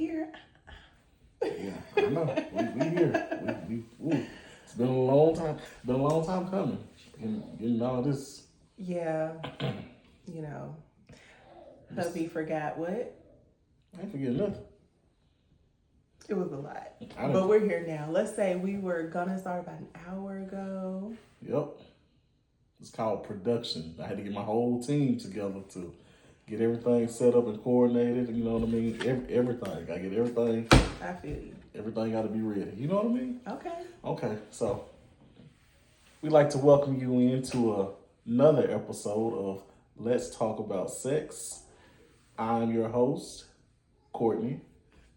here. Yeah, I know. We here. Ooh. It's been a long time. Been a long time coming. Getting all this. Yeah, you know, this hubby forgot what? I ain't forgetting nothing. It was a lot. I But didn't. we're here now. Let's say we were gonna start about an hour ago. Yep. It's called production. I had to get my whole team together to get everything set up and coordinated. You know what I mean? Everything. I get everything. I feel you. Everything got to be ready. You know what I mean? Okay. Okay. So we'd like to welcome you into another episode of Let's Talk About Sex. I'm your host, Courtney,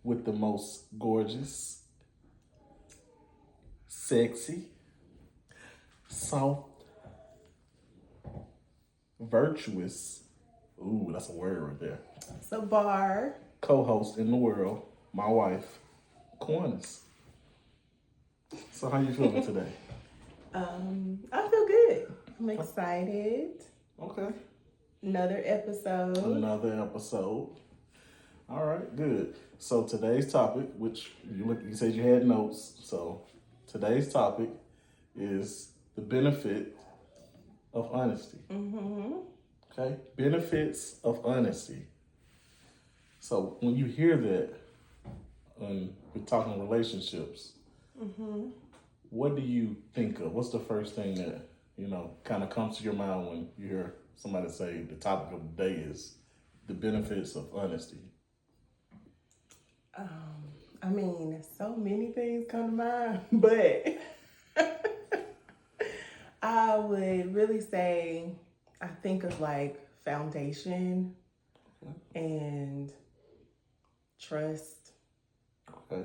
with the most gorgeous, sexy, soft, virtuous. Ooh, that's a word right there. So bar. Co-host in the world, my wife, Cornis. So how you feeling today? I feel good. I'm excited. Okay. Another episode. Another episode. All right, good. So today's topic, which you said you had notes. So today's topic is the benefit of honesty. Mm-hmm. Okay, benefits of honesty. So when you hear that, and we're talking relationships, Mm-hmm. what do you think of? What's the first thing that kind of comes to your mind when you hear somebody say the topic of the day is the benefits of honesty? I mean, so many things come to mind, but I would really say I think of like foundation Okay. and trust. Okay.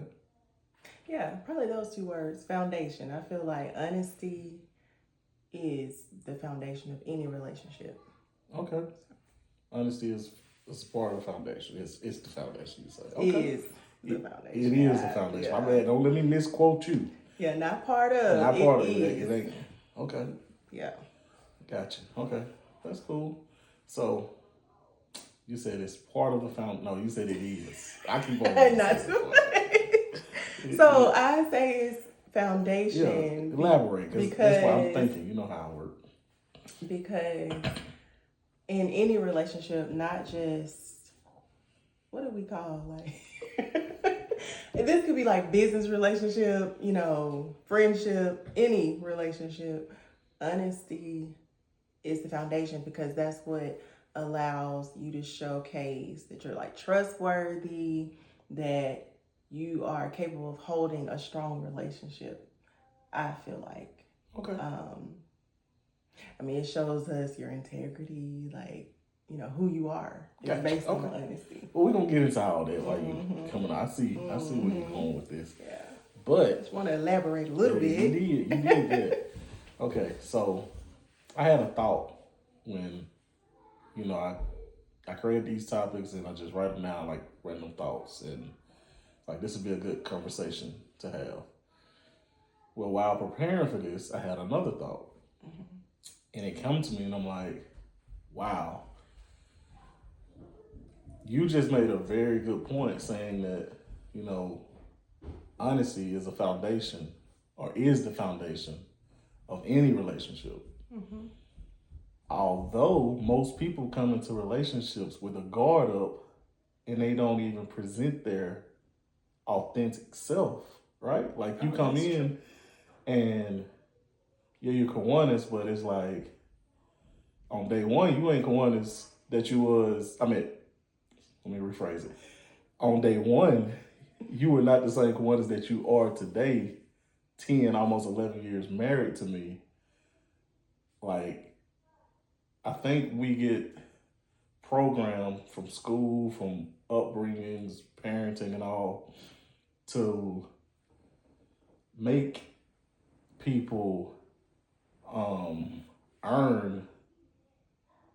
Yeah, probably those two words. Foundation. I feel like honesty is the foundation of any relationship. Okay. Honesty is part of the foundation. It's the foundation. You say. Okay. Is the foundation. It is the foundation. Yeah. My bad. Don't let me misquote you. Yeah, not part of. Not It part of it. is. It ain't. Okay. Yeah. Gotcha. Okay. That's cool. So you said it's part of the found. No, you said it is. I keep on. Not too much. So I say it's Yeah. foundation. Elaborate, because that's what I'm thinking. You know how I work. Because in any relationship, not just what do we call like this could be like business relationship, friendship, any relationship. Honesty is the foundation because that's what allows you to showcase that you're like trustworthy, that you are capable of holding a strong relationship. I feel like. Okay. I mean, it shows us your integrity, like, who you are. It's Gotcha. based on Okay. honesty. Well, we're gonna get into all that while you coming on. I see where you're going with this. Yeah. But Just want to elaborate a little bit. You did that. Okay, so I had a thought when, I create these topics and I just write them down like random thoughts, and like this would be a good conversation to have. Well, while preparing for this, I had another thought, and it came to me, and I'm like, wow, you just made a very good point saying that, honesty is a foundation or is the foundation of any relationship. Mm-hmm. Although most people come into relationships with a guard up and they don't even present their authentic self, right? Like you come in and you're Kiwanis, but it's like on day one, you ain't Kiwanis that you was, let me rephrase it. On day one, you were not the same Kiwanis that you are today, 10, almost 11 years married to me. Like, I think we get programmed from school, from upbringings, parenting and all, to make people earn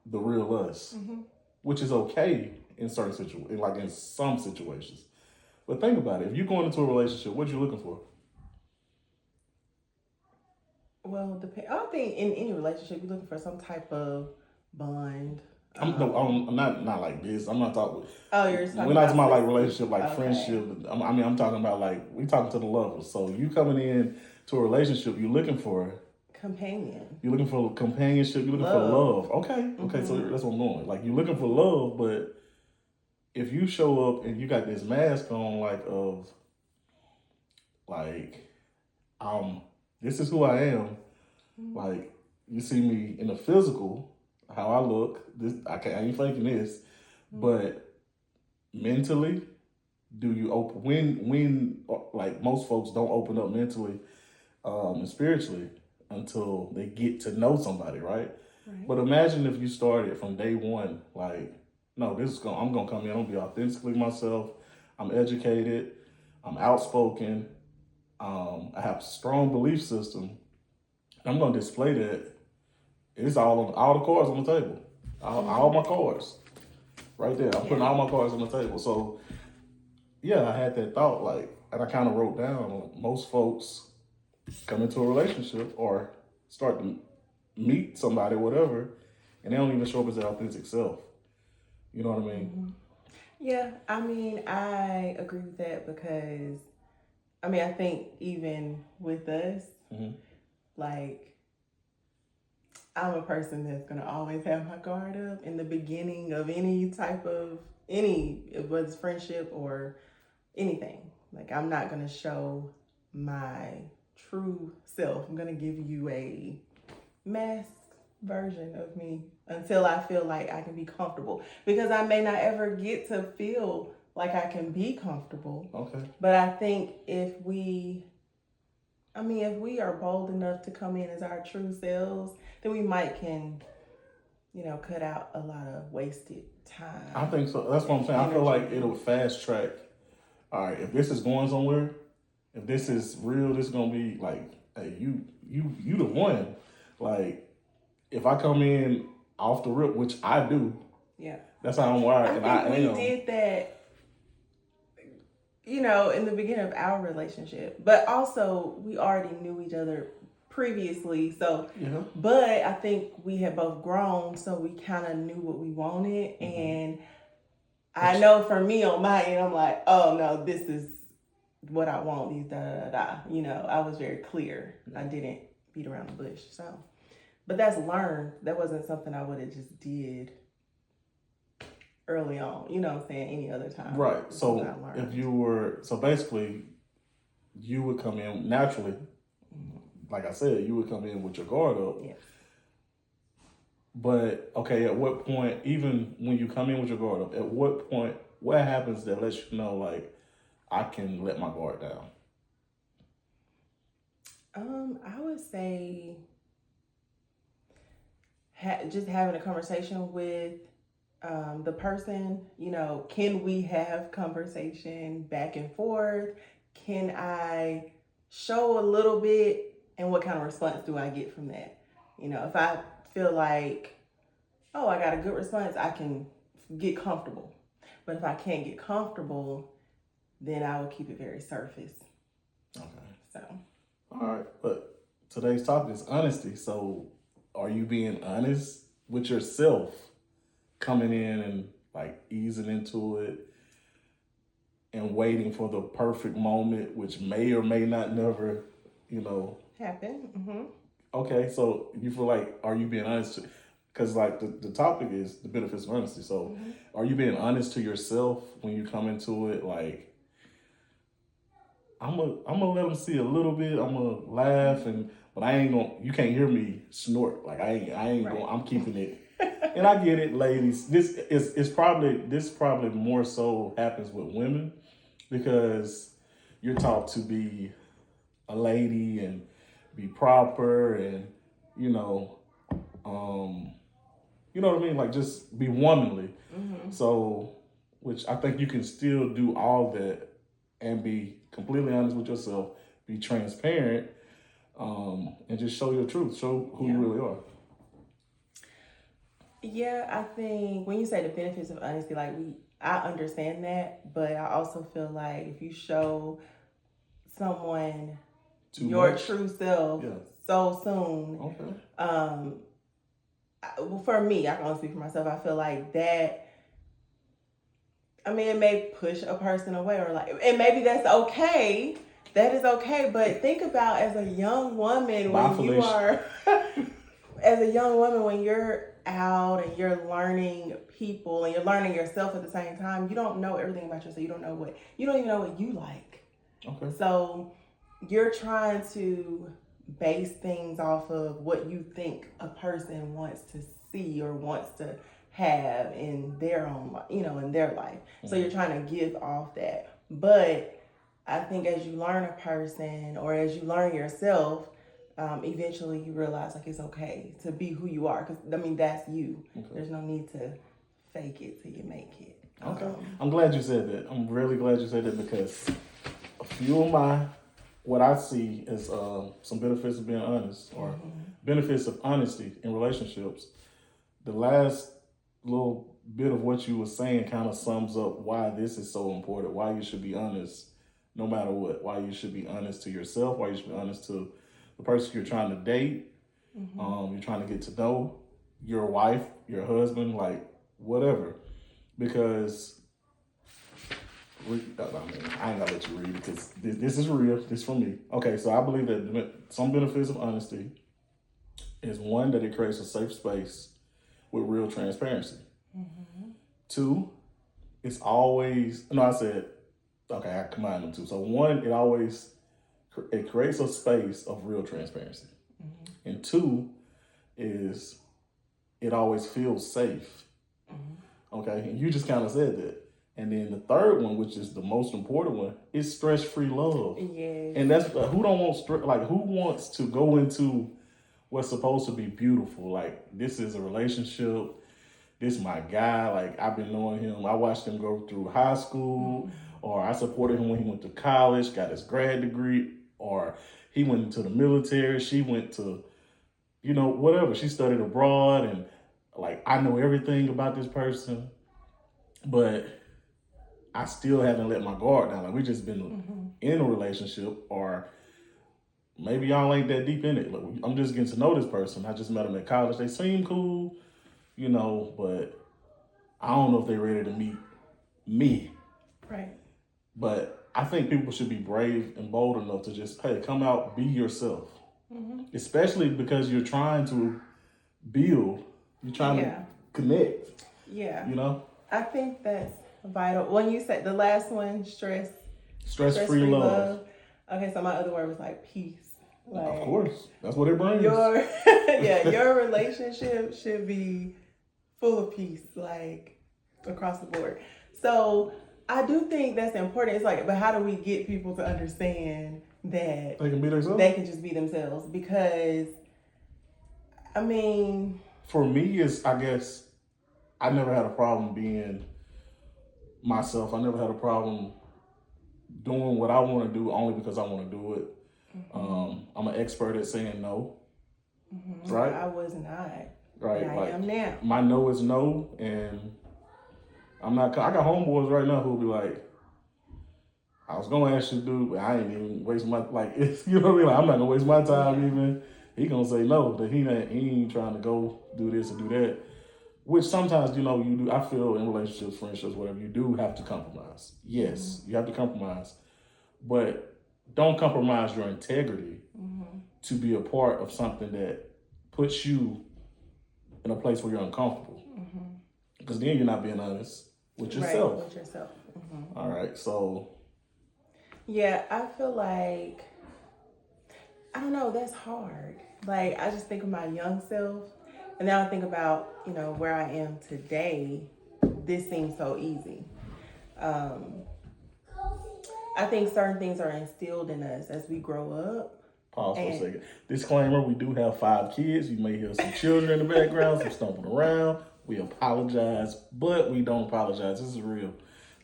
the real us, which is okay in certain situations, like in some situations. But think about it. If you're going into a relationship, what you looking for? Well, I think in any relationship, you're looking for some type of bond. I'm not like this. I'm not talking. Oh, you're talking We're not talking about like about relationship, like okay. friendship. I'm talking about like we talking to the lovers. So you coming in to a relationship, you're looking for Companion. You're looking for companionship. You're looking for love. Okay, okay. So that's what I'm doing. Like you're looking for love, but if you show up and you got this mask on, like of like this is who I am. Like you see me in the physical, how I look. This I ain't faking this, but mentally, do you open when like most folks don't open up mentally and spiritually until they get to know somebody, right? But imagine if you started from day one, like, no, I'm gonna come in, I'm gonna be authentically myself. I'm educated, I'm outspoken, I have a strong belief system. I'm gonna display that. It's all the cards on the table. All my cards. Right there. I'm putting all my cards on the table. So yeah, I had that thought, like, and I kind of wrote down most folks come into a relationship or start to meet somebody, whatever, and they don't even show up as their authentic self. You know what I mean? Yeah, I mean, I agree with that because, I mean, I think even with us, like, I'm a person that's going to always have my guard up in the beginning of any type of, whether it's friendship or anything. Like, I'm not going to show my true self. I'm going to give you a masked version of me until I feel like I can be comfortable, because I may not ever get to feel like I can be comfortable. Okay. But I think if we are bold enough to come in as our true selves, then we can, cut out a lot of wasted time. I think so. That's what I'm saying. I feel like it'll fast track. All right, if this is going somewhere, if this is real, this is gonna be like, hey, you the one. Like, if I come in off the rip, which I do, that's how I'm wired. I think we did that, in the beginning of our relationship, but also we already knew each other previously. So, but I think we had both grown, so we kind of knew what we wanted. And I know for me on my end, I'm like, oh no, this is what I want. These I was very clear. I didn't beat around the bush. So, but that's learned. That wasn't something I would have just did early on, what I'm saying, any other time. Right. So basically you would come in naturally, like I said, you would come in with your guard up. Yes. But okay, at what point, even when you come in with your guard up, at what point, what happens that lets you know, like, I can let my guard down? I would say just having a conversation with the person, can we have conversation back and forth? Can I show a little bit, and what kind of response do I get from that? If I feel like, oh, I got a good response, I can get comfortable. But if I can't get comfortable, then I will keep it very surface. Okay. So. All right, but today's topic is honesty. So are you being honest with yourself, coming in and like easing into it and waiting for the perfect moment, which may or may not never, happen? Okay, so you feel like, are you being honest? Because like the topic is the benefits of honesty. So are you being honest to yourself when you come into it? Like, I'm gonna let them see a little bit. I'm gonna laugh, but I ain't gonna. You can't hear me snort. Like I ain't going. I'm keeping it. And I get it, ladies. This probably more so happens with women, because you're taught to be a lady and be proper and you know what I mean, like just be womanly. So, which I think you can still do all that and be completely honest with yourself, be transparent, and just show your truth, show who you really are. Yeah, I think when you say the benefits of honesty, like I understand that, but I also feel like if you show someone your true self so soon, well, for me, I can only speak for myself. I feel like that. I mean, it may push a person away, or like, and maybe that's okay. That is okay. But think about as a young woman Bye, when you Felicia. are, as a young woman when you're out and you're learning people and you're learning yourself at the same time. You don't know everything about yourself. You don't even know what you like. Okay. So you're trying to base things off of what you think a person wants to see or wants to have in their own, in their life. So you're trying to give off that. But I think as you learn a person or as you learn yourself, eventually you realize like it's okay to be who you are. Because I mean that's you. Okay. There's no need to fake it till you make it. Okay. I'm glad you said that. I'm really glad you said that because a few of what I see is some benefits of being honest or benefits of honesty in relationships. The last little bit of what you were saying kind of sums up why this is so important, why you should be honest no matter what, why you should be honest to yourself, why you should be honest to the person you're trying to date, you're trying to get to know, your wife, your husband, like whatever. Because I ain't gonna let you read because this is real. This is from me. Okay, so I believe that some benefits of honesty is one, that it creates a safe space with real transparency. Two, it's always I combine them two. So one, it creates a space of real transparency, and two is it always feels safe. Okay, and you just kind of said that. And then the third one, which is the most important one, is stress-free love. Yes. And that's who don't want stress. Like who wants to go into what's supposed to be beautiful? Like this is a relationship. This is my guy. Like I've been knowing him. I watched him go through high school, or I supported him when he went to college, got his grad degree, or he went into the military. She went to, whatever. She studied abroad, and like I know everything about this person, but I still haven't let my guard down. Like we just been in a relationship, or maybe y'all ain't that deep in it. Like, I'm just getting to know this person. I just met them at college. They seem cool, but I don't know if they're ready to meet me. Right. But I think people should be brave and bold enough to just, hey, come out, be yourself. Especially because you're trying to build, you're trying to connect. Yeah. I think that's vital. When you said the last one, stress-free love. Okay, so my other word was like peace. Like, of course, that's what it brings. Your relationship should be full of peace, like across the board. So I do think that's important. It's like, but how do we get people to understand that they can be themselves? They can just be themselves? Because, I mean, for me, I guess I never had a problem being myself. I never had a problem doing what I want to do only because I want to do it. I'm an expert at saying no. Right? I was not. Right. I am now. My no is no, and I'm not. I got homeboys right now who'll be like, I was gonna ask you to do, but I ain't even waste my it's, you know what I mean? Like, I'm not gonna waste my time even. He gonna say no, that he ain't trying to go do this or do that. Which sometimes, you do. I feel in relationships, friendships, whatever, you do have to compromise. Yes, you have to compromise, but don't compromise your integrity to be a part of something that puts you in a place where you're uncomfortable. Because then you're not being honest with yourself. Right, with yourself. All right, so. Yeah, I feel like, I don't know, that's hard. Like, I just think of my young self, and now I think about, where I am today. This seems so easy. I think certain things are instilled in us as we grow up. Pause for a second. Disclaimer, we do have 5 kids. You may hear some children in the background, some stomping around. We apologize, but we don't apologize. This is real.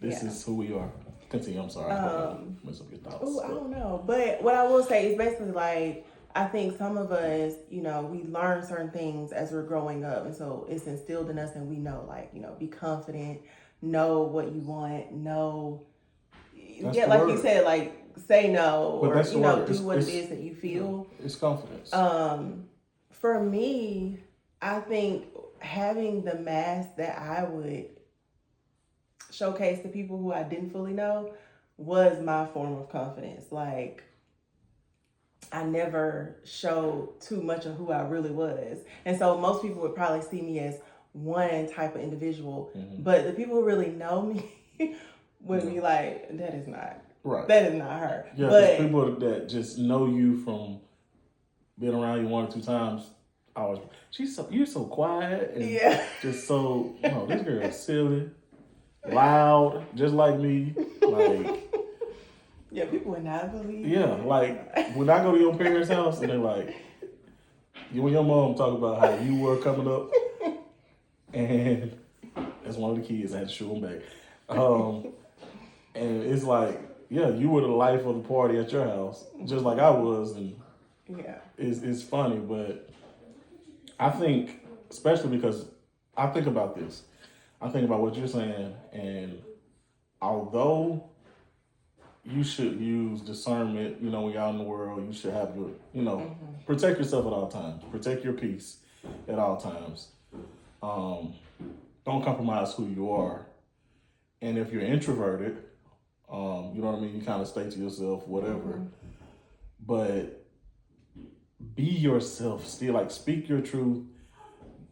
This is who we are. Continue. I'm sorry. Mess up your thoughts. Oh, I don't know. But what I will say is basically like, I think some of us, we learn certain things as we're growing up. And so it's instilled in us and we know, like, be confident, know what you want, know. That's like word. You said, like, say no, but or, do it's, what it is that you feel. It's confidence. For me, I think having the mask that I would showcase to people who I didn't fully know was my form of confidence. Like, I never showed too much of who I really was. And so most people would probably see me as one type of individual, but the people who really know me would be like, that is not, right. That is not her. Yeah, but people that just know you from being around you 1 or 2 times, always, you're so quiet and just so, this girl is silly, loud, just like me. Like, yeah, people would not believe. Yeah, like when I go to your parents' house and they're like, you and your mom talk about how you were coming up, and as one of the kids, I had to show them back. And it's like, yeah, you were the life of the party at your house, just like I was, and it's funny, but I think, especially because I think about this, I think about what you're saying, and although you should use discernment, when you're out in the world, you should have your, protect yourself at all times, protect your peace at all times. Don't compromise who you are. And if you're introverted, you know what I mean, you kind of stay to yourself, whatever. But be yourself still, like speak your truth.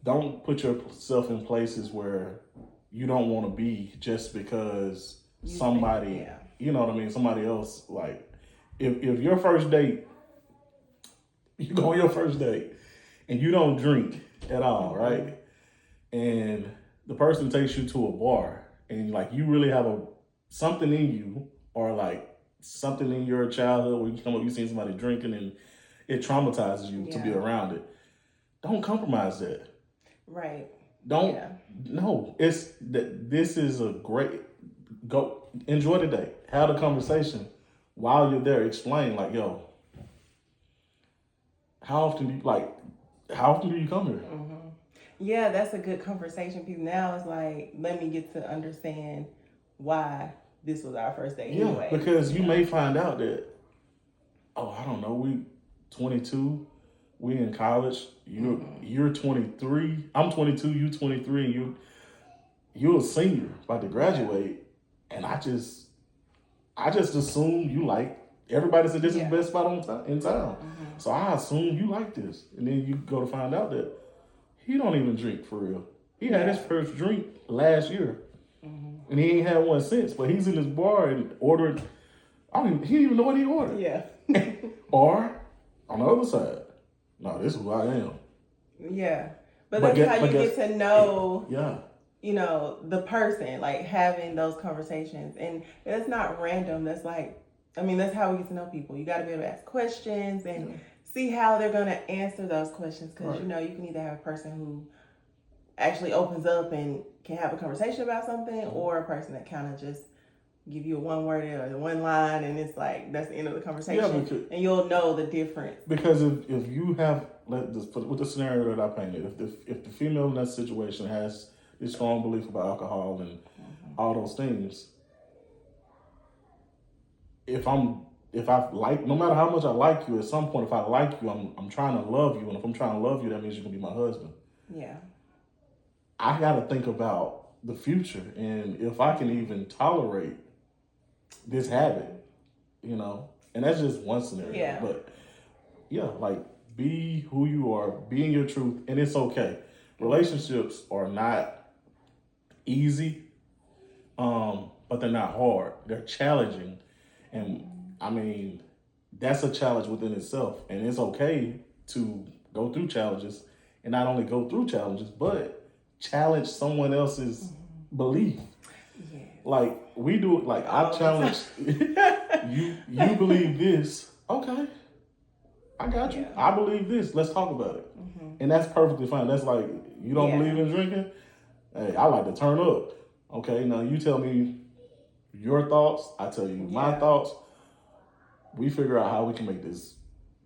Don't put yourself in places where you don't want to be just because somebody, you know what I mean, somebody else, like, if your first date, you go on your first date and you don't drink at all, right? And the person takes you to a bar and like you really have something in you, or like something in your childhood where you come up, you see somebody drinking and it traumatizes you to be around it. Don't compromise that. Right. Don't. No, it's that this is a great, go enjoy the day, have a conversation while you're there. Explain like, yo, how often do you come here? Yeah, that's a good conversation piece. Now it's like, let me get to understand why this was our first date anyway. Because you may find out that, I don't know, we 22, we in college, you're 23, I'm 22, you 23, and you're a senior about to graduate, and I just assume you like, everybody said this is the best spot in town. So I assume you like this. And then you go to find out that he don't even drink for real. He had his first drink last year. And he ain't had one since, but he's in this bar and ordering, he didn't even know what he ordered. Yeah. Or, on the other side, no, this is who I am. Yeah. But that's how you get to know, the person, like having those conversations. And that's not random. That's like, that's how we get to know people. You got to be able to ask questions and see how they're going to answer those questions. Because, you can either have a person who actually opens up and can have a conversation about something, or a person that kind of just give you a one word or one line, and it's like, that's the end of the conversation. And you'll know the difference. Because if you have, with the scenario that I painted, if the female in that situation has this strong belief about alcohol and all those things, no matter how much I like you, at some point, if I like you, I'm trying to love you. And if I'm trying to love you, that means you're going to be my husband. Yeah. I got to think about the future and if I can even tolerate this habit, and that's just one scenario. Yeah. But like, be who you are, be in your truth, and it's okay. Relationships are not easy, but they're not hard. They're challenging. And that's a challenge within itself. And it's okay to go through challenges, and not only go through challenges, but challenge someone else's belief. Yeah. Like we do it. Like I challenge you believe this. Okay, I got you. I believe this. Let's talk about it. And that's perfectly fine. That's like, you don't believe in drinking. Hey, I like to turn up. Okay, now you tell me your thoughts. I tell you my thoughts. We figure out how we can make this.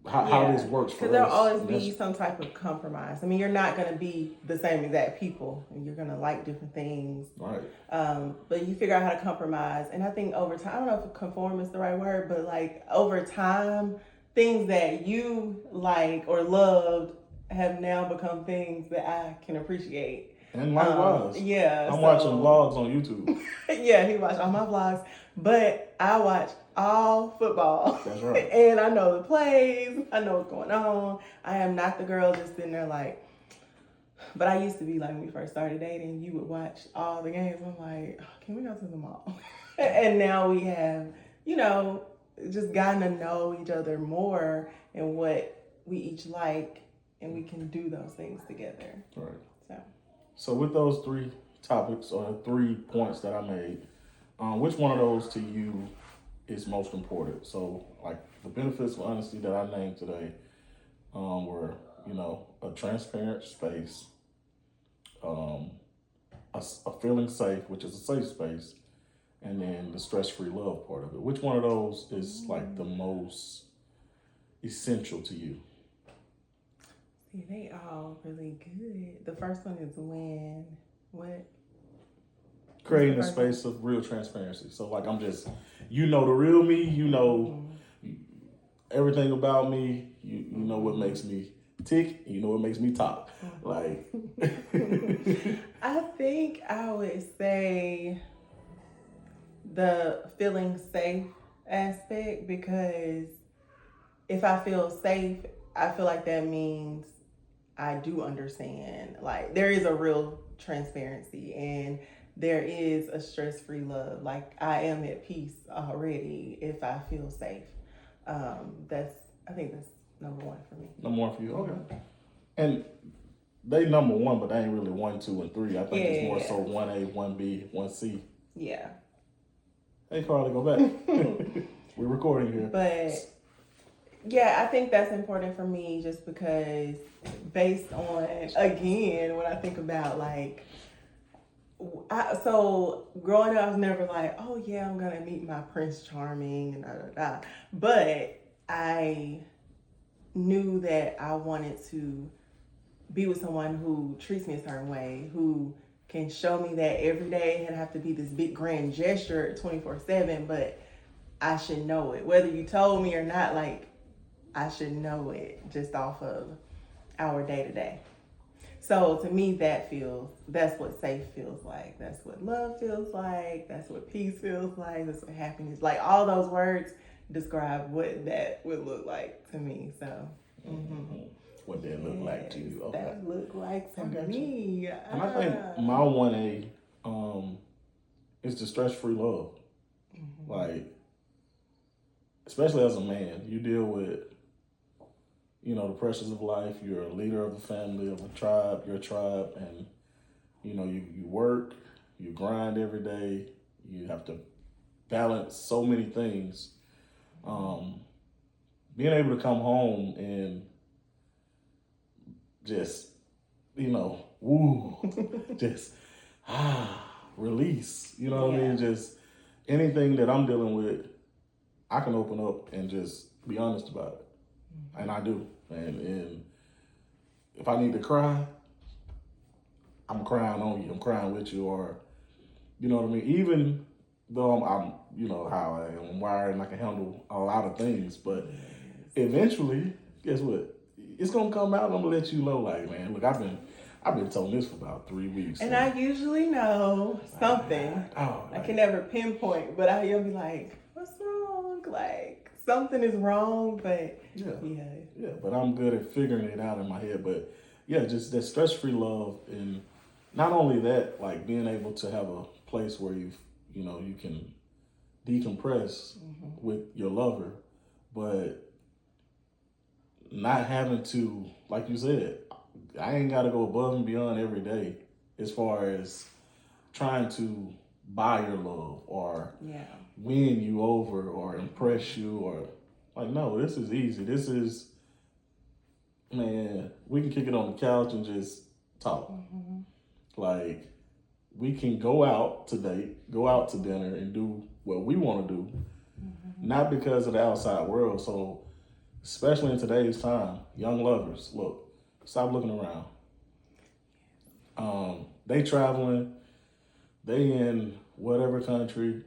How this works for us. Because there'll always be some type of compromise. You're not going to be the same exact people. You're going to like different things. Right. But you figure out how to compromise. And I think over time, I don't know if conform is the right word, but like over time, things that you like or loved have now become things that I can appreciate. And likewise, Yeah, I'm watching so vlogs on YouTube. yeah, he watched all my vlogs, but I watch all football. That's right. And I know the plays, I know what's going on. I am not the girl just sitting there like, but I used to be like when we first started dating, you would watch all the games. I'm like, oh, can we go to the mall? And now we have, you know, just gotten to know each other more and what we each like, and we can do those things together. Right. So, So with those 3 topics or 3 points that I made, which one of those to you is most important? So like the benefits of honesty that I named today were, you know, a transparent space, a feeling safe, which is a safe space, and then the stress-free love part of it. Which one of those is like the most essential to you? see, they all really good. The first one is when, what? Creating a space of real transparency. So like I'm just, you know the real me, you know everything about me, you know what makes me tick, you know what makes me talk. Like I think I would say the feeling safe aspect, because if I feel safe, I feel like that means I do understand. Like there is a real transparency and there is a stress-free love. Like I am at peace already if I feel safe. I think that's number 1 for me. number 1 for you, okay. And they number 1, but they ain't really 1, 2, and 3. I think it's more so 1A, 1B, 1C. Yeah. Hey Carly, go back. We're recording here. But yeah, I think that's important for me just because based on, again, when I think about like, so growing up, I was never like, oh yeah, I'm gonna meet my Prince Charming and da da da. But I knew that I wanted to be with someone who treats me a certain way, who can show me that every day it have to be this big grand gesture 24/7, but I should know it. Whether you told me or not, like I should know it just off of our day to day. So to me, that's what safe feels like. That's what love feels like. That's what peace feels like. That's what happiness, like all those words describe what that would look like to me. So. What that look like to you? Okay. That look like to me. And I think my 1A is the stress-free love. Like, especially as a man, you deal with, you know, the pressures of life. You're a leader of a family, of a tribe, your tribe, and you know, you work, you grind every day, you have to balance so many things. Being able to come home and just, you know, just release. You know what I mean? Just anything that I'm dealing with, I can open up and just be honest about it. And I do. And if I need to cry, I'm crying on you. I'm crying with you, or you know what I mean? Even though I'm you know how I am, I'm wired and I can handle a lot of things, but eventually, guess what? It's gonna come out and I'm gonna let you know, like, man, look, I've been telling this for about 3 weeks. And I usually know something. I can never pinpoint, but I'll be like, what's wrong? Like something is wrong, but yeah. But I'm good at figuring it out in my head. But yeah, just that stress-free love, and not only that, like being able to have a place where you can decompress with your lover, but not having to, like you said, I ain't got to go above and beyond every day as far as trying to buy your love or win you over or impress you, or like, no, this is easy. This is, man, we can kick it on the couch and just talk. Like, we can go out to date, go out to dinner and do what we want to do, not because of the outside world. So, especially in today's time, young lovers, look, stop looking around. They traveling, they in whatever country,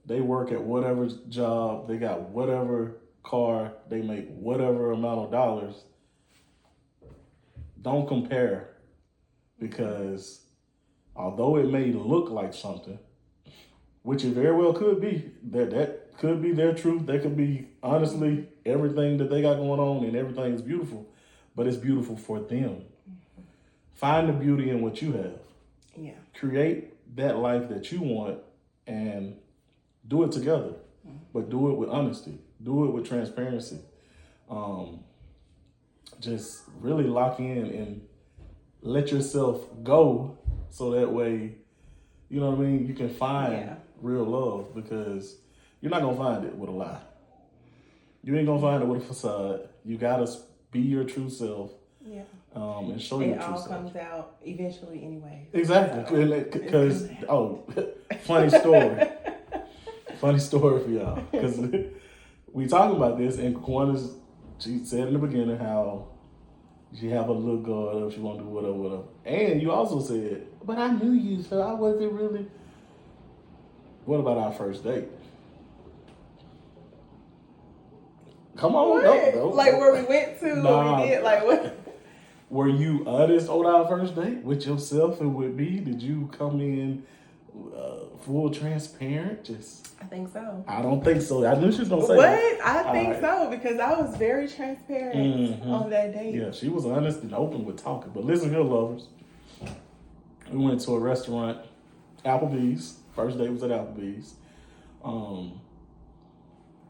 they work at whatever job, they got whatever car, they make whatever amount of dollars. don't compare, because although it may look like something, which it very well could be, that could be their truth. That could be honestly everything that they got going on, and everything is beautiful, but it's beautiful for them. Find the beauty in what you have. Yeah. Create that life that you want and do it together, but do it with honesty. Do it with transparency. Just really lock in and let yourself go, so that way, you know what I mean, you can find real love, because you're not gonna find it with a lie. You ain't gonna find it with a facade. You gotta be your true self. Yeah. And show your true self. It all comes out eventually anyway. Exactly. Because, funny story. Funny story for y'all. Because we talking about this, and Kwanda's, she said in the beginning how she have a little guard up, she want to do whatever. And you also said, but I knew you, so I wasn't really. What about our first date? Come on, no. Like where we went to, what we did, like what? Were you honest on our first date with yourself and with me? Did you come in full transparent? I think so. I don't think so. I knew she was gonna say what? that. I think so, because I was very transparent on that date. Yeah, she was honest and open with talking. But listen here, lovers. We went to a restaurant, Applebee's. First date was at Applebee's.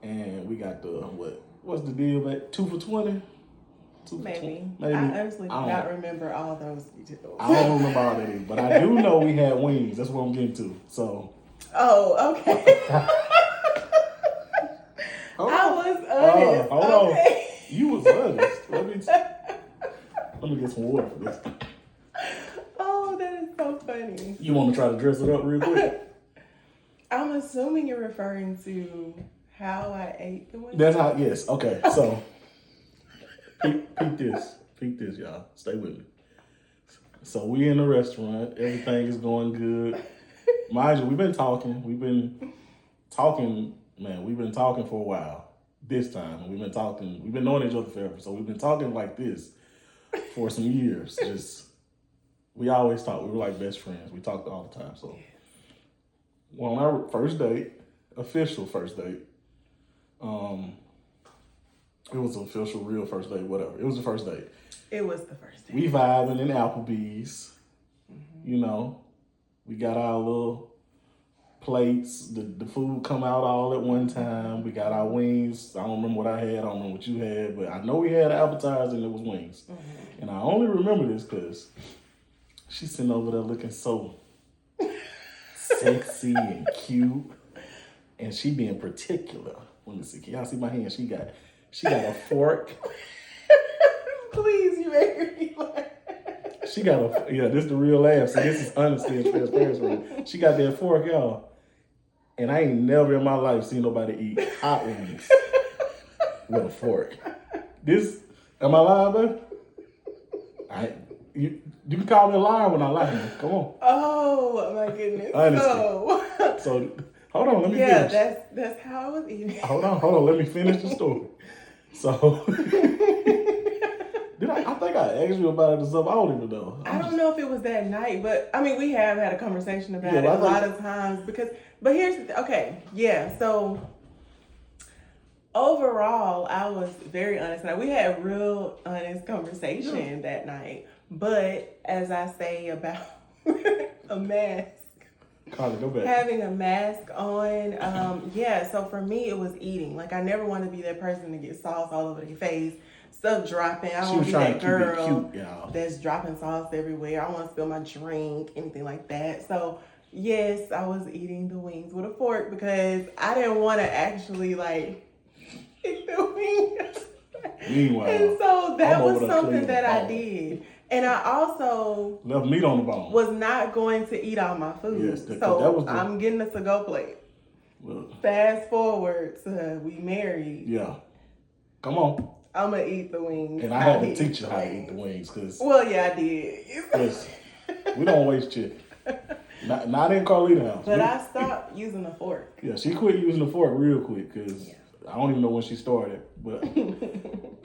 And we got the what's the deal at 2 for $20? Maybe. I honestly do not remember all those details. I don't remember all that either, but I do know we had wings. That's what I'm getting to. So. Oh, okay. I was honest. Hold on. You was honest. Let me get some water for this. Oh, that is so funny. You want to try to dress it up real quick? I'm assuming you're referring to how I ate the wings. That's how. Yes. Okay. So. Peep this, y'all. Stay with me. So we in the restaurant. Everything is going good. Mind you, we've been talking, man. We've been talking for a while. This time, we've been knowing each other forever. So we've been talking like this for some years. We always talk. We were like best friends. We talked all the time. So, on our first date, official first date, it was an official, real first date, whatever. It was the first date. It was the first date. We vibing in Applebee's. You know, we got our little plates. The food come out all at one time. We got our wings. I don't remember what I had. I don't remember what you had. But I know we had appetizers and it was wings. And I only remember this because she's sitting over there looking so sexy and cute. And she being particular. Let me see. Can y'all see my hand? She got a fork. Please, you make me laugh. She got this is the real laugh. So this is honesty and transparency. She got that fork, y'all. And I ain't never in my life seen nobody eat hot wings with a fork. Am I lying, baby? You can call me a liar when I lie. Come on. Oh my goodness. Honesty. So hold on, let me finish. Yeah, that's how I was eating. Hold on, let me finish the story. So I think I asked you about it or something. I don't even know. I don't know if it was that night, but I mean, we have had a conversation about it a lot of times but here's so overall, I was very honest. Now, we had real honest conversation that night, but as I say about a mask, Carla, go back. Having a mask on, so for me, it was eating. Like, I never want to be that person to get sauce all over their face, stuff dropping. I don't want to be that girl that's dropping sauce everywhere. I don't want to spill my drink, anything like that. So, yes, I was eating the wings with a fork because I didn't want to actually, eat the wings. Meanwhile, and so that was something that I did. And I also left meat on the bone. Was not going to eat all my food. Yes, that was I'm getting a to-go plate. Well, fast forward to we married. Yeah. Come on. I'm going to eat the wings. And I had to teach you how to eat the wings. Well, yeah, I did. Listen, we don't waste chicken. Not in Carlita's house. But I stopped using a fork. Yeah, she quit using the fork real quick because I don't even know when she started. But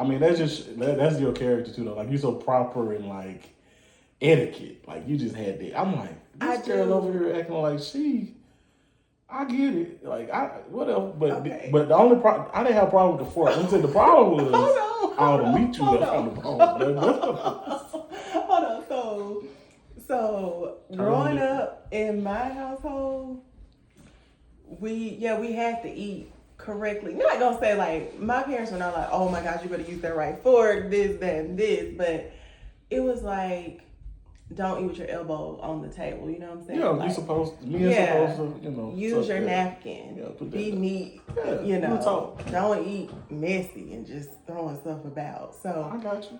I mean, that's your character too, though. Like, you're so proper and like etiquette. Like, you just had that. I'm like, this girl over here acting like I get it. Like, whatever. But but the only problem, I didn't have a problem with the fork. Let me tell you, the problem was all the meat you left on the bone. Hold on. So growing up in my household, we had to eat correctly. Not gonna say like my parents were not like, oh my gosh, you better use that right fork, this, that, and this, but it was like, don't eat with your elbow on the table. You know what I'm saying? Yeah, like, you're supposed to, use your napkin. Be neat. Don't eat messy and just throwing stuff about. So I got you.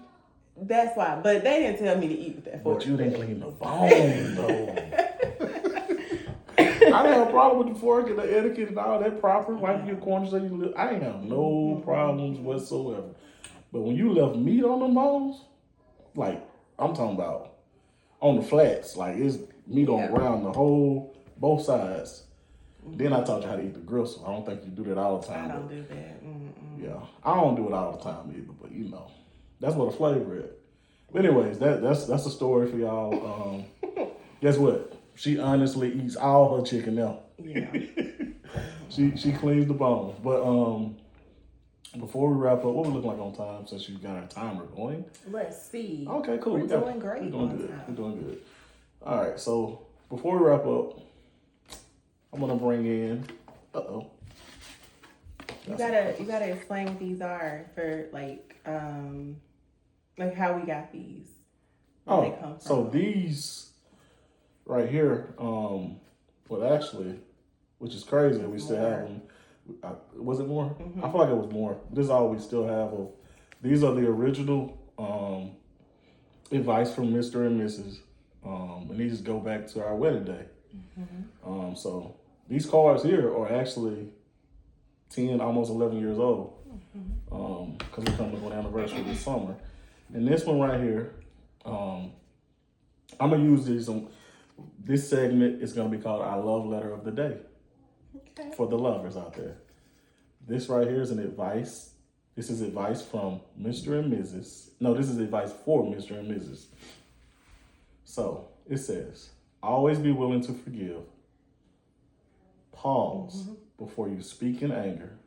That's why. But they didn't tell me to eat with that fork. But you didn't clean the bone, though. I didn't have a problem with the fork and the etiquette and all that proper. Wipe your corners so you live. I ain't have no problems whatsoever. But when you left meat on the bones, like, I'm talking about on the flats, like, it's meat on the ground, both sides. Then I taught you how to eat the gristle. I don't think you do that all the time. I don't do that. Yeah, I don't do it all the time either, but that's what the flavor is. But anyways, that's a story for y'all. Guess what? She honestly eats all her chicken now. Yeah. she cleans the bones. But before we wrap up, what we look like on time since you got our timer going? Let's see. Okay, cool. We're doing great. We're doing good. All right, so before we wrap up, I'm gonna bring in. You gotta explain what these are for like how we got these. Where they come from. So these right here, actually, which is crazy, we still have them. Was it more? Mm-hmm. I feel like it was more. This is all we still have of. These are the original advice from Mr. and Mrs. And these go back to our wedding day. Mm-hmm. So these cards here are actually 10, almost 11 years old. Because we're coming to an anniversary this summer. And this one right here, I'm gonna use these. This segment is gonna be called our love letter of the day. Okay. For the lovers out there. This right here is an advice. This is advice from Mr. and Mrs. No, this is advice for Mr. and Mrs. So it says, always be willing to forgive. Pause before you speak in anger.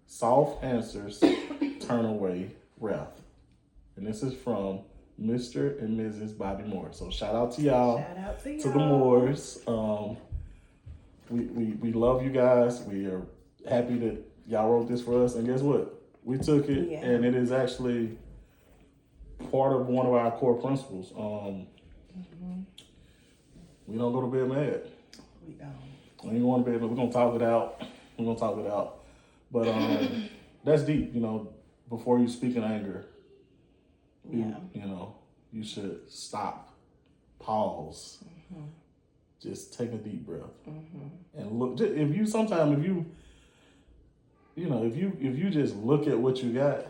Soft answers turn away wrath. And this is from Mr. and Mrs. Bobby Moore. So shout out to y'all. Shout out to y'all. To the Moores. We love you guys. We are happy that y'all wrote this for us. And guess what? We took it, and it is actually part of one of our core principles. We don't go to bed mad. We don't. We ain't going to bed mad. We're going to talk it out. But that's deep, before you speak in anger. You should stop, pause, just take a deep breath, and look. If you just look at what you got,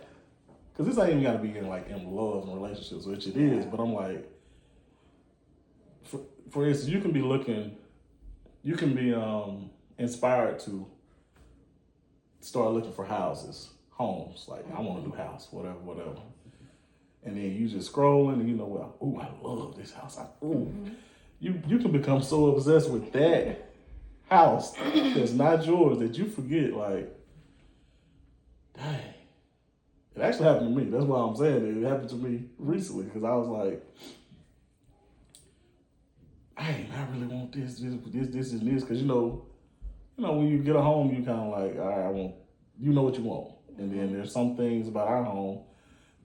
because this ain't even got to be in love and relationships, which it is. But I'm like, for instance, you can be inspired to start looking for homes. Like, I want a new house, whatever. And then you just scrolling and I love this house. You can become so obsessed with that house that's not yours that you forget, like, dang. It actually happened to me. That's why I'm saying it. It happened to me recently because I was like, I really want this, and this. Because, when you get a home, you kind of like, all right, what you want. And then there's some things about our home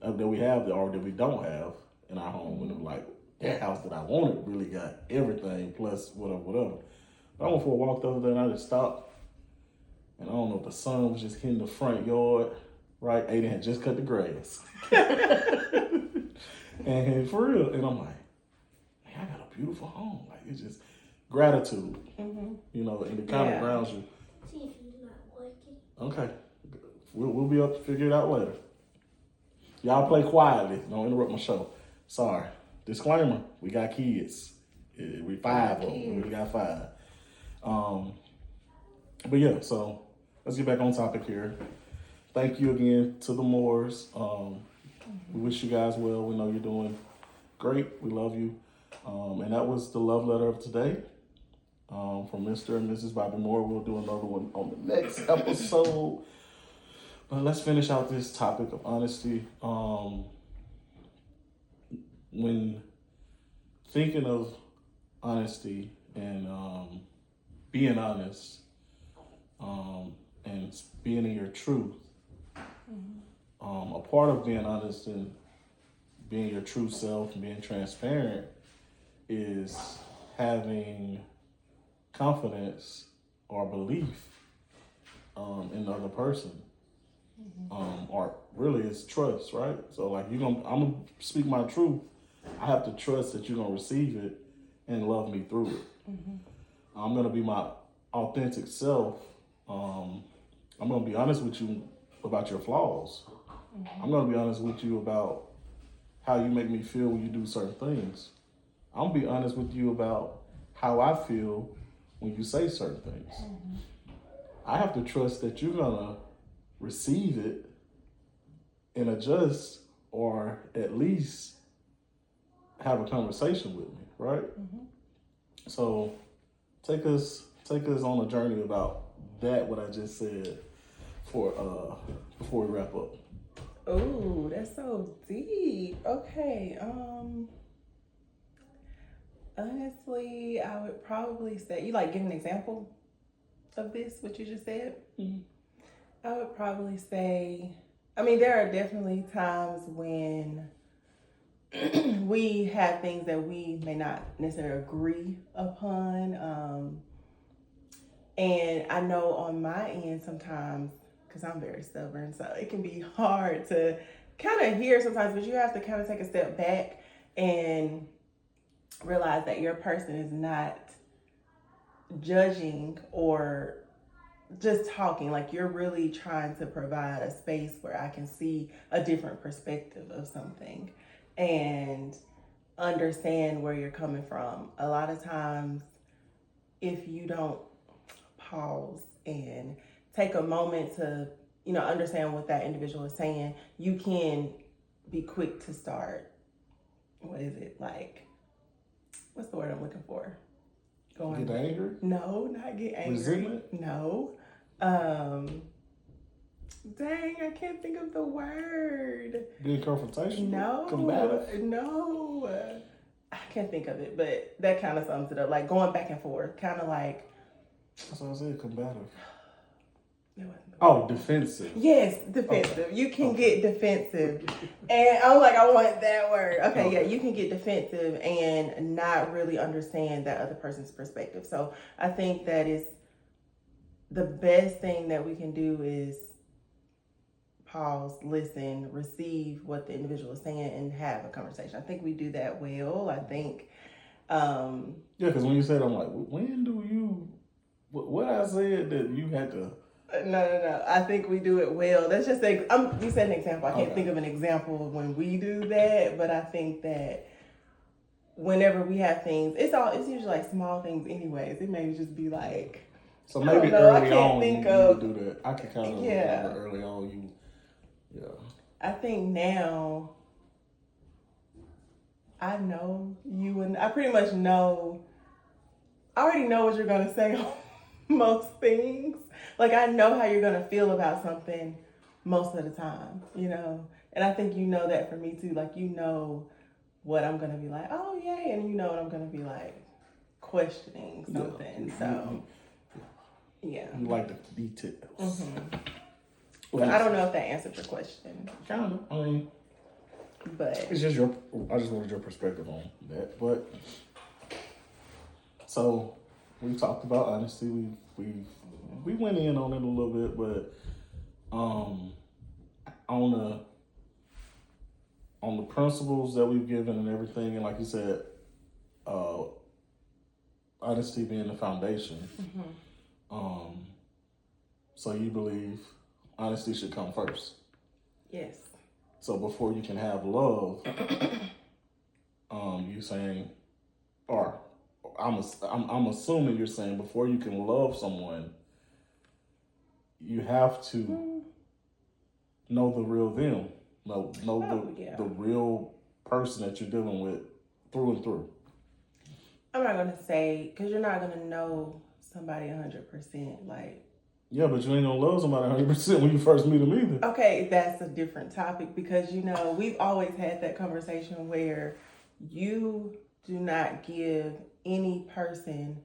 that we have or that we don't have in our home. And I'm like, that house that I wanted really got everything plus whatever. But I went for a walk the other day and I just stopped. And I don't know if the sun was just hitting the front yard, right? Aiden had just cut the grass. And for real. And I'm like, man, I got a beautiful home. Like, it's just gratitude, and it kind of grounds you. See if you're not working. Okay. We'll be up to figure it out later. Y'all play quietly. Don't interrupt my show. Sorry. Disclaimer, we got kids. We 5 of them. We got 5. But yeah, so let's get back on topic here. thank you again to the Moores. We wish you guys well. We know you're doing great. We love you. And that was the love letter of today from Mr. and Mrs. Bobby Moore. We'll do another one on the next episode. But let's finish out this topic of honesty. When thinking of honesty and being honest and being in your truth, a part of being honest and being your true self and being transparent is having confidence or belief in the other person. Or really it's trust, right? So like I'm gonna speak my truth. I have to trust that you're gonna receive it and love me through it. I'm gonna be my authentic self. I'm gonna be honest with you about your flaws. I'm gonna be honest with you about how you make me feel when you do certain things. I'm gonna be honest with you about how I feel when you say certain things. I have to trust that you're gonna receive it and adjust, or at least have a conversation with me, right? So take us on a journey about that, what I just said, for before we wrap up. Oh, that's so deep. Okay. Honestly, I would probably say, you like give an example of this, what you just said? I would probably say, I mean, there are definitely times when we have things that we may not necessarily agree upon. And I know on my end sometimes, because I'm very stubborn, so it can be hard to kind of hear sometimes, but you have to kind of take a step back and realize that your person is not judging or just talking. Like, you're really trying to provide a space where I can see a different perspective of something and understand where you're coming from. A lot of times, if you don't pause and take a moment to, understand what that individual is saying, you can be quick to start, what's the word I'm looking for? Get angry? No, not get angry. Resentment? No. Dang, I can't think of the word. Being confrontational? No. Combative? No. I can't think of it, but that kind of sums it up. Like going back and forth, kind of like. That's what I said, combative. Oh, defensive. Yes, defensive. Okay. You can get defensive. And I was like, I want that word. Okay, yeah, you can get defensive and not really understand that other person's perspective. So I think that is the best thing that we can do is pause, listen, receive what the individual is saying, and have a conversation. I think we do that well. I think. Yeah, because when you said, I'm like, when do you, what I said that you had to. No. I think we do it well. That's just you said an example. I can't think of an example of when we do that, but I think that whenever we have things, it's usually like small things anyways. It may just be like, so maybe early on you would do that. I can kind of remember early on I think now I know you, and I pretty much know. I already know what you're gonna say on most things. Like, I know how you're gonna feel about something most of the time, And I think you know that for me too. Like, you know what I'm gonna be like, oh yay, and you know what I'm gonna be like questioning something. Yeah. You like the details. Mm-hmm. But I don't know if that answered your question. Kind of. I mean, but it's just I just wanted your perspective on that. But so we talked about honesty. We went in on it a little bit, but on the principles that we've given and everything, and like you said, honesty being the foundation. So you believe honesty should come first? Yes. So before you can have love, you saying, or I'm assuming you're saying before you can love someone, you have to know the real them. Know Oh, the real person that you're dealing with through and through. I'm not gonna say because you're not gonna know somebody 100%. Like, Yeah, but you ain't gonna love somebody 100% when you first meet them either. okay, that's a different topic because we've always had that conversation where you do not give any person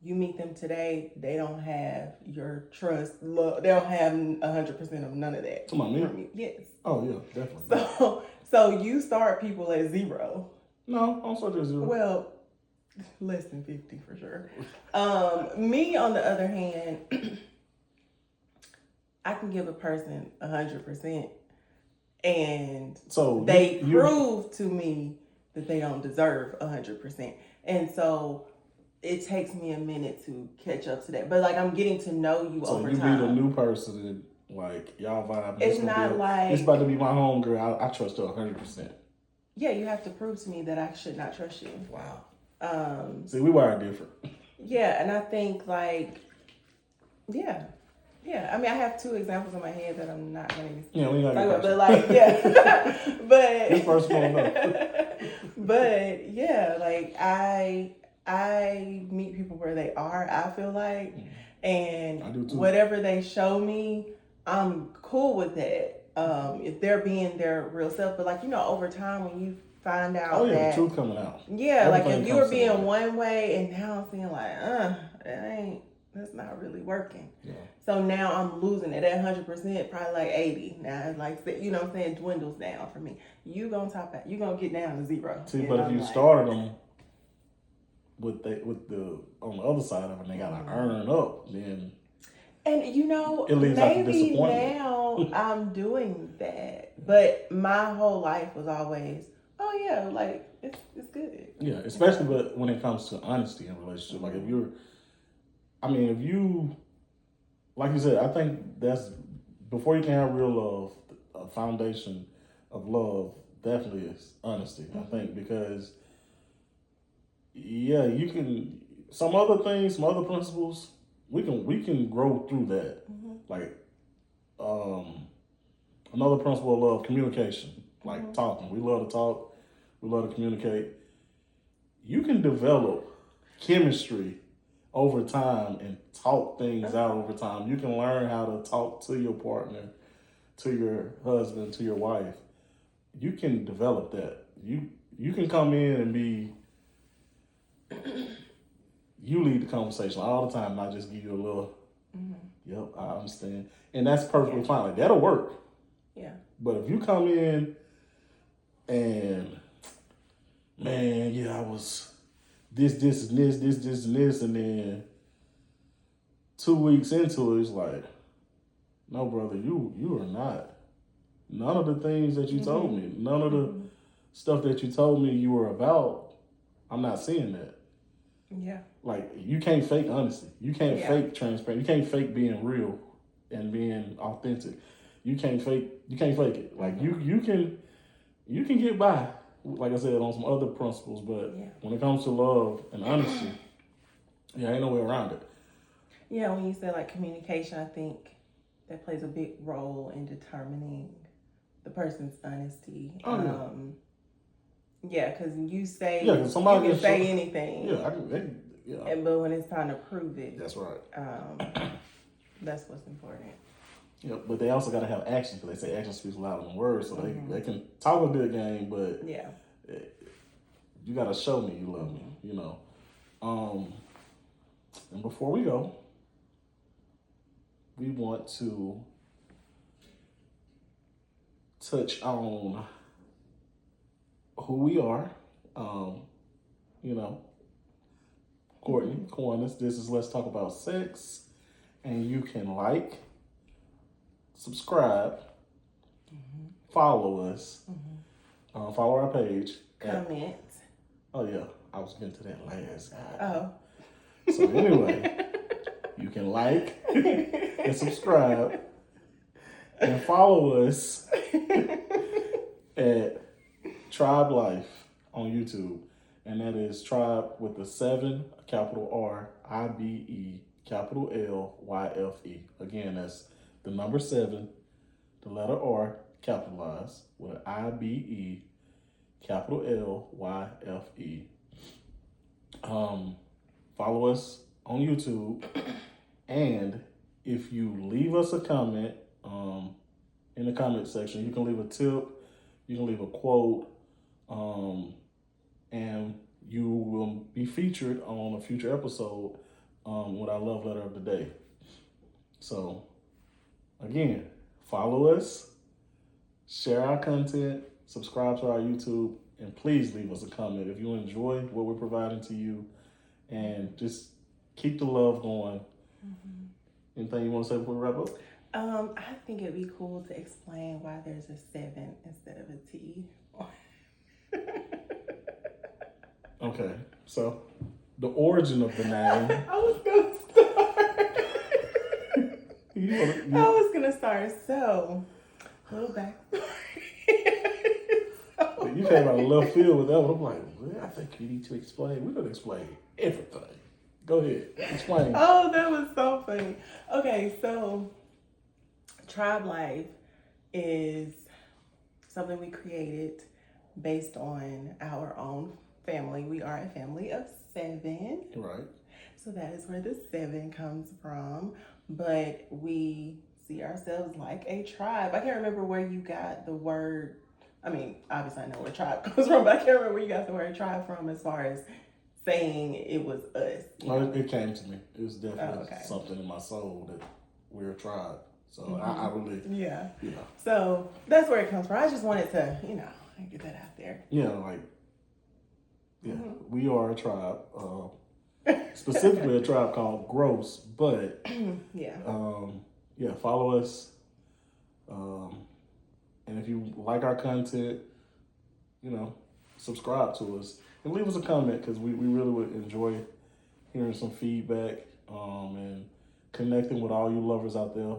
you meet them today, they don't have your trust, love. They don't have 100% of none of that. Come on, me? From you. Yes. Oh yeah, definitely. So you start people at 0. No, I don't start at 0. Well, less than 50 for sure. Me on the other hand, I can give a person 100%, and so they prove to me that they don't deserve 100%, and so it takes me a minute to catch up to that. But like I'm getting to know you over time. So you meet a new person and like y'all vibe. It's not like it's about to be my homegirl. I trust her 100%. Yeah, you have to prove to me that I should not trust you. Wow. See, we wire different. Yeah, and I think like, yeah. I mean, I have 2 examples in my head that I'm not going to. Yeah, we got to. But like, yeah, but this person won't know. But yeah, like I meet people where they are. I feel like, and I do too. Whatever they show me, I'm cool with that. If they're being their real self, but like over time when you find out that the truth coming out. Yeah, like if you were being one way and now I'm seeing like, that's not really working. Yeah. So now I'm losing it at 100%, probably like 80. Now it's like, what I'm saying, dwindles down for me. You gonna top out. You gonna get down to 0. See, but if you started them with the on the other side of it, they gotta earn up, then. And it leaves maybe now I'm doing that, but my whole life was always, oh yeah, like it's good. Yeah, especially but when it comes to honesty in a relationship, like if you, like you said, I think that's before you can have real love, a foundation of love definitely is honesty. I think because you can some other things, some other principles. We can grow through that. Like another principle of love, communication. Like talking. We love to talk. We love to communicate. You can develop chemistry over time and talk things out over time. You can learn how to talk to your partner, to your husband, to your wife. You can develop that. You can come in and be you lead the conversation all the time, not just give you a little, yep, I understand. And that's perfectly fine. Like, that'll work. Yeah. But if you come in and, man, yeah, I was this, and this, and then 2 weeks into it, it's like, no, brother, you are not. None of the things that you told me, none of the stuff that you told me you were about, I'm not seeing that. Yeah. Like, you can't fake honesty. You can't fake transparent. You can't fake being real and being authentic. You can't fake it. Like you can get by, like I said, on some other principles, but when it comes to love and honesty, ain't no way around it. Yeah, when you say like communication, I think that plays a big role in determining the person's honesty. Yeah, because you say somebody you can say anything. Yeah, I can. Yeah. But when it's time to prove it, that's right. That's what's important. Yeah, but they also got to have action because they say action speaks louder than words. So they can talk a good game, but you got to show me you love me. And before we go, we want to touch on who we are. Courtney Corners. This is Let's Talk About Sex. And you can like, subscribe, follow us, follow our page. Comment. Oh, yeah. I was getting to that last guy. Oh. So anyway, you can like and subscribe and follow us at Tribe Life on YouTube. And that is Tribe with the 7, capital R, IBE, capital LYFE. Again, that's the number 7, the letter R capitalized with an IBE, capital LYFE. Follow us on YouTube, and if you leave us a comment in the comment section, you can leave a tip, you can leave a quote, and you will be featured on a future episode with our love letter of the day. So, again, follow us, share our content, subscribe to our YouTube, and please leave us a comment if you enjoy what we're providing to you, and just keep the love going. Anything you want to say before we wrap up? I think it'd be cool to explain why there's a 7 instead of a T. Okay, so the origin of the name. I was gonna start. So, little backstory. You came out of left field with that one. I'm like, well, I think you need to explain. We're gonna explain everything. Go ahead, explain. Oh, that was so funny. Okay, so Tribe Life is something we created based on our own family. We are a family of 7. Right. So that is where the 7 comes from. But we see ourselves like a tribe. I can't remember where you got the word. I mean, obviously I know where tribe comes from, but I can't remember where you got the word tribe from as far as saying it was us. No, it came to me. It was definitely okay. something in my soul that we're a tribe. So I really, yeah. You know. So that's where it comes from. I just wanted to, get that out there. We are a tribe. Specifically a tribe called Gross, but follow us. And if you like our content, subscribe to us and leave us a comment, because we really would enjoy hearing some feedback and connecting with all you lovers out there,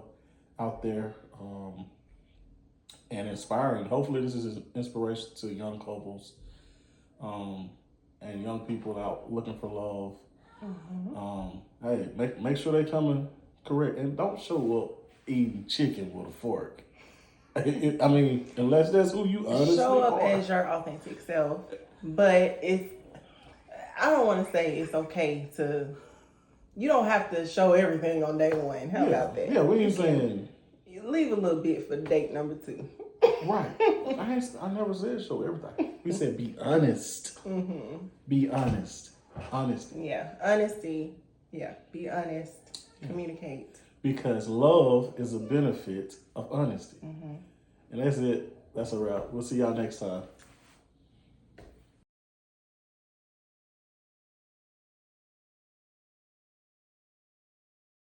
and inspiring. Hopefully this is an inspiration to young couples and young people out looking for love. Hey, make sure they coming correct, and don't show up eating chicken with a fork. I mean, unless that's who you honestly show up are. as your authentic self. But I don't want to say it's okay to. You don't have to show everything on day 1. How about that? Yeah, we ain't saying. You leave a little bit for date number 2. Right. I never said show everything. We said be honest. Be honest. Honesty. Yeah, honesty. Yeah, be honest. Communicate. Because love is a benefit of honesty. And that's it. That's a wrap. We'll see y'all next time.